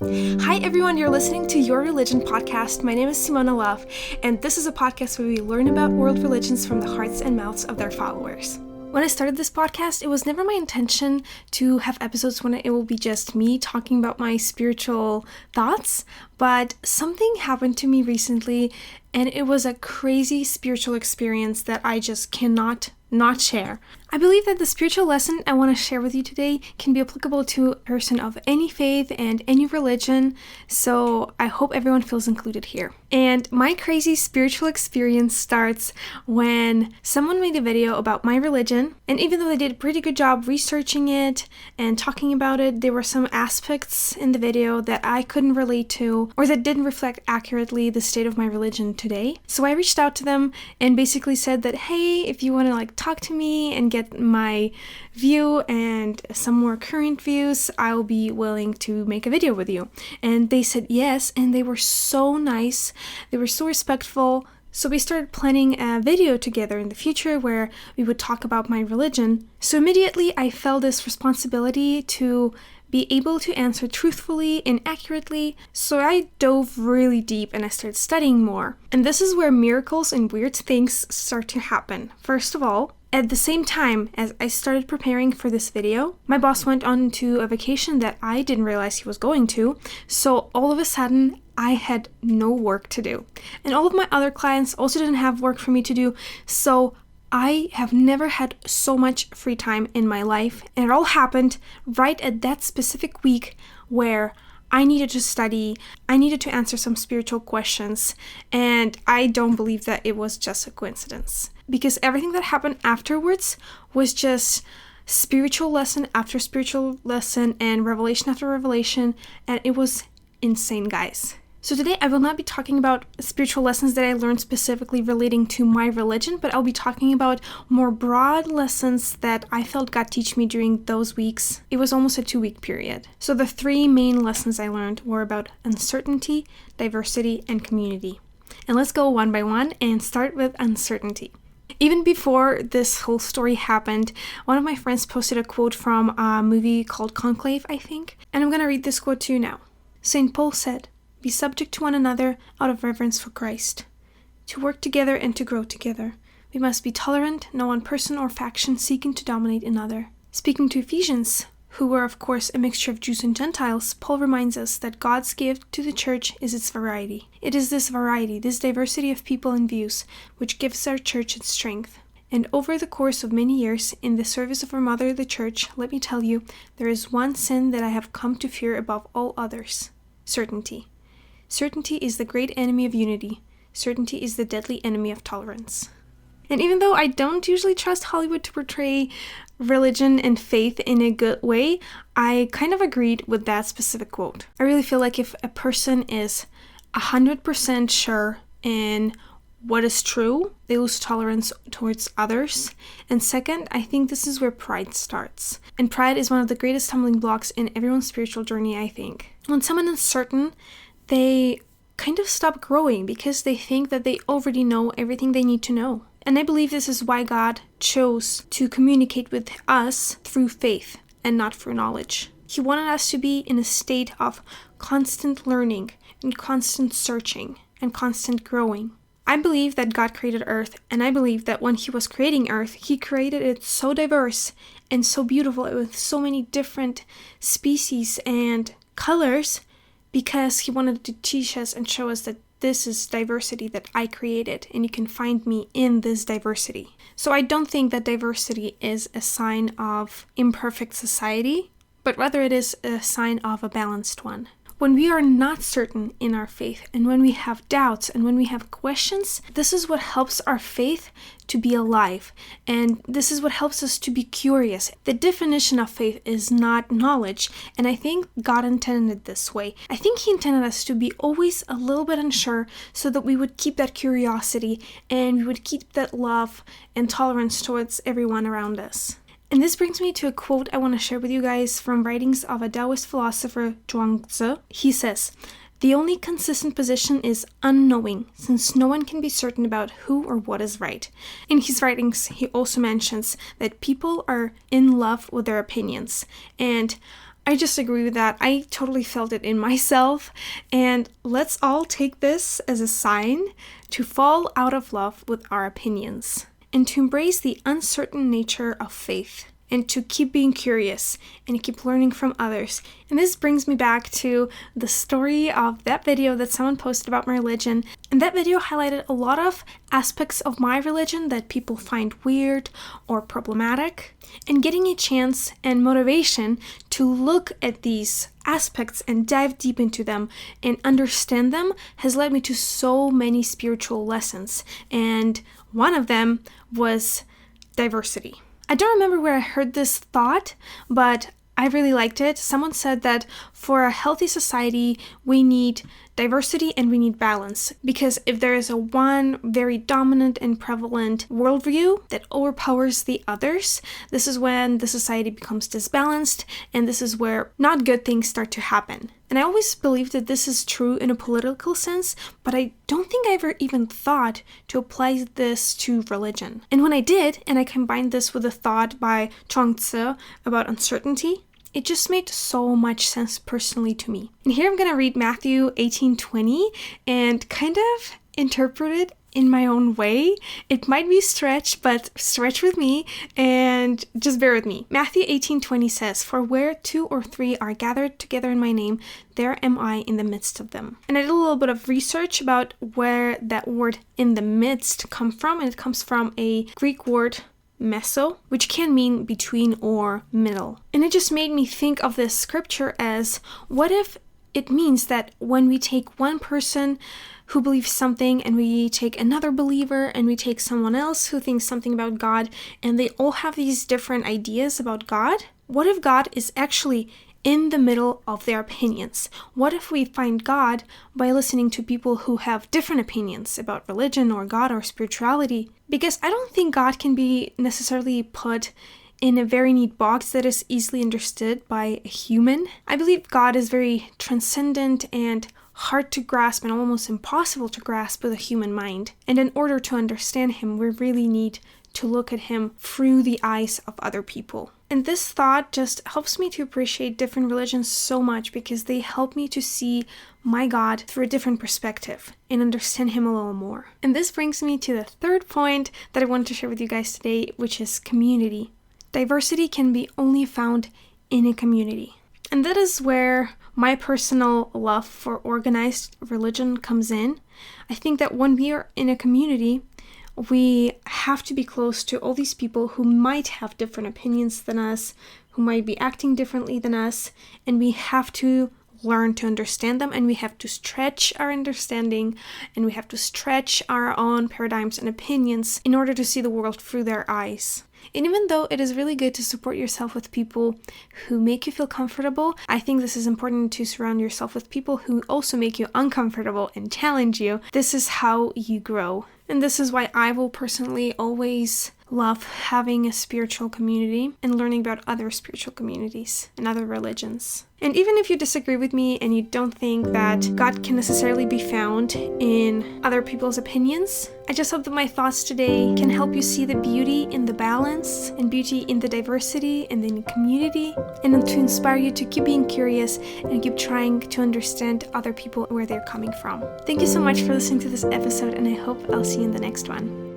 Hi everyone, you're listening to Your Religion podcast. My name is Simona Love, and this is a podcast where we learn about world religions from the hearts and mouths of their followers. When I started this podcast, it was never my intention to have episodes when it will be just me talking about my spiritual thoughts, but something happened to me recently, and it was a crazy spiritual experience that I just cannot not share. I believe that the spiritual lesson I want to share with you today can be applicable to a person of any faith and any religion, so I hope everyone feels included here. And my crazy spiritual experience starts when someone made a video about my religion, and even though they did a pretty good job researching it and talking about it, there were some aspects in the video that I couldn't relate to or that didn't reflect accurately the state of my religion today. So I reached out to them and basically said that, hey, if you want to talk to me and get my view and some more current views, I'll be willing to make a video with you. And they said yes, and they were so nice. They were so respectful. So we started planning a video together in the future where we would talk about my religion. So immediately I felt this responsibility to be able to answer truthfully and accurately, so I dove really deep and I started studying more. And this is where miracles and weird things start to happen. First of all, at the same time as I started preparing for this video, my boss went on to a vacation that I didn't realize he was going to, so all of a sudden I had no work to do. And all of my other clients also didn't have work for me to do, so I have never had so much free time in my life, and it all happened right at that specific week where I needed to study, I needed to answer some spiritual questions, and I don't believe that it was just a coincidence. Because everything that happened afterwards was just spiritual lesson after spiritual lesson and revelation after revelation, and it was insane, guys. So today I will not be talking about spiritual lessons that I learned specifically relating to my religion, but I'll be talking about more broad lessons that I felt God teach me during those weeks. It was almost a 2-week period. So the 3 main lessons I learned were about uncertainty, diversity, and community. And let's go one by one and start with uncertainty. Even before this whole story happened, one of my friends posted a quote from a movie called Conclave, I think, and I'm going to read this quote to you now. St. Paul said, "Be subject to one another out of reverence for Christ. To work together and to grow together. We must be tolerant, no one person or faction seeking to dominate another." Speaking to Ephesians, who were of course a mixture of Jews and Gentiles, Paul reminds us that God's gift to the church is its variety. It is this variety, this diversity of people and views, which gives our church its strength. And over the course of many years, in the service of our mother, the church, let me tell you, there is one sin that I have come to fear above all others: certainty. Certainty is the great enemy of unity. Certainty is the deadly enemy of tolerance. And even though I don't usually trust Hollywood to portray religion and faith in a good way, I kind of agreed with that specific quote. I really feel like if a person is 100% sure in what is true, they lose tolerance towards others. And second, I think this is where pride starts. And pride is one of the greatest stumbling blocks in everyone's spiritual journey, I think. When someone is certain, they kind of stop growing because they think that they already know everything they need to know. And I believe this is why God chose to communicate with us through faith and not through knowledge. He wanted us to be in a state of constant learning and constant searching and constant growing. I believe that God created Earth, and I believe that when He was creating Earth, He created it so diverse and so beautiful with so many different species and colors, because He wanted to teach us and show us that this is diversity that I created, and you can find me in this diversity. So I don't think that diversity is a sign of imperfect society, but rather it is a sign of a balanced one. When we are not certain in our faith, and when we have doubts, and when we have questions, this is what helps our faith to be alive, and this is what helps us to be curious. The definition of faith is not knowledge, and I think God intended it this way. I think He intended us to be always a little bit unsure so that we would keep that curiosity, and we would keep that love and tolerance towards everyone around us. And this brings me to a quote I want to share with you guys from writings of a Taoist philosopher, Zhuangzi. He says, "The only consistent position is unknowing, since no one can be certain about who or what is right." In his writings, he also mentions that people are in love with their opinions. And I just agree with that. I totally felt it in myself. And let's all take this as a sign to fall out of love with our opinions and to embrace the uncertain nature of faith and to keep being curious and keep learning from others. And this brings me back to the story of that video that someone posted about my religion. And that video highlighted a lot of aspects of my religion that people find weird or problematic. And getting a chance and motivation to look at these aspects and dive deep into them and understand them has led me to so many spiritual lessons. And one of them was diversity. I don't remember where I heard this thought, but I really liked it. Someone said that for a healthy society, we need diversity and we need balance. Because if there is a one very dominant and prevalent worldview that overpowers the others, this is when the society becomes disbalanced, and this is where not good things start to happen. And I always believed that this is true in a political sense, but I don't think I ever even thought to apply this to religion. And when I did, and I combined this with a thought by Zhuangzi about uncertainty, it just made so much sense personally to me. And here I'm going to read Matthew 18:20 and kind of interpret it in my own way. It might be stretched, but stretch with me and just bear with me. Matthew 18:20 says, "For where 2 or 3 are gathered together in my name, there am I in the midst of them." And I did a little bit of research about where that word "in the midst" comes from, and it comes from a Greek word meso, which can mean between or middle. And it just made me think of this scripture as, what if it means that when we take one person who believes something and we take another believer and we take someone else who thinks something about God and they all have these different ideas about God? What if God is actually in the middle of their opinions? What if we find God by listening to people who have different opinions about religion or God or spirituality? Because I don't think God can be necessarily put in a very neat box that is easily understood by a human. I believe God is very transcendent and hard to grasp and almost impossible to grasp with a human mind. And in order to understand him, we really need to look at him through the eyes of other people. And this thought just helps me to appreciate different religions so much because they help me to see my God through a different perspective and understand him a little more. And this brings me to the third point that I wanted to share with you guys today, which is community. Diversity can be only found in a community. And that is where my personal love for organized religion comes in. I think that when we are in a community, we have to be close to all these people who might have different opinions than us, who might be acting differently than us, and we have to learn to understand them, and we have to stretch our understanding, and we have to stretch our own paradigms and opinions in order to see the world through their eyes. And even though it is really good to support yourself with people who make you feel comfortable, I think this is important to surround yourself with people who also make you uncomfortable and challenge you. This is how you grow. And this is why I will personally always love having a spiritual community and learning about other spiritual communities and other religions. And even if you disagree with me and you don't think that God can necessarily be found in other people's opinions, I just hope that my thoughts today can help you see the beauty in the balance and beauty in the diversity and in the community, and to inspire you to keep being curious and keep trying to understand other people where they're coming from. Thank you so much for listening to this episode, and I hope I'll see you in the next one.